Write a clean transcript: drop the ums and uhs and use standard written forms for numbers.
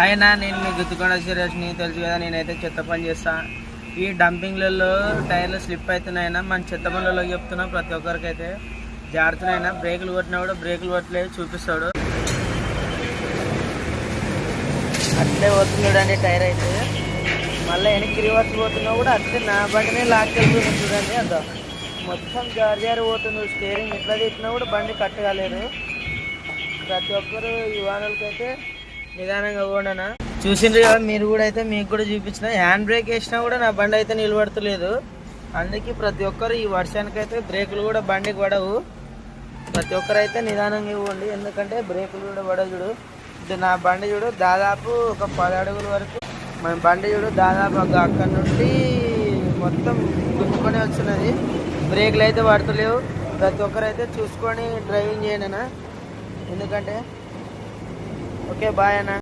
అయినా నేను మీ గుర్తుకొండ సురేష్ని తెలుసు కదా, నేనైతే చెత్త పని చేస్తా. ఈ డంపింగ్లలో టైర్లు స్లిప్ అవుతున్నాయినా మన చెత్త పనులలో చెప్తున్నా, ప్రతి ఒక్కరికి అయితే జారుతున్నాయినా. బ్రేకులు కొట్టినా కూడా బ్రేకులు కొట్టలేదు చూపిస్తాడు. అట్లే పోతుంది చూడండి టైర్ అయితే. మళ్ళీ వెనక్కి రివర్స్ పోతున్నా కూడా అట్లే నా బండినే లాక్కెళ్తుంది చూడండి. అంత మొత్తం జారి పోతుంది. స్టీరింగ్ ఎట్లా తిట్టినా కూడా బండి కట్టగలేరు. ప్రతి ఒక్కరు ఈ వాహనాలకైతే నిదానంగా పోండనా. చూసిండ్రు కదా మీరు కూడా, అయితే మీకు కూడా చూపించిన. హ్యాండ్ బ్రేక్ వేసినా కూడా నా బండి అయితే నిలబడతలేదు. అందుకే ప్రతి ఒక్కరు ఈ వర్షానికైతే బ్రేకులు కూడా బండికి పడవు. ప్రతి ఒక్కరు అయితే నిదానంగా ఇవ్వండి, ఎందుకంటే బ్రేకులు కూడా పడవు. చూడు ఇది నా బండి చూడు, దాదాపు ఒక 10 అడుగుల వరకు మన బండి చూడు, దాదాపు అక్కడ నుండి మొత్తం గుంజుకొని వస్తున్నది. బ్రేకులు అయితే పడతలేవు. ప్రతి ఒక్కరు అయితే చూసుకొని డ్రైవింగ్ చేయండి అన్న, ఎందుకంటే ఓకే బాయ్ అన్న.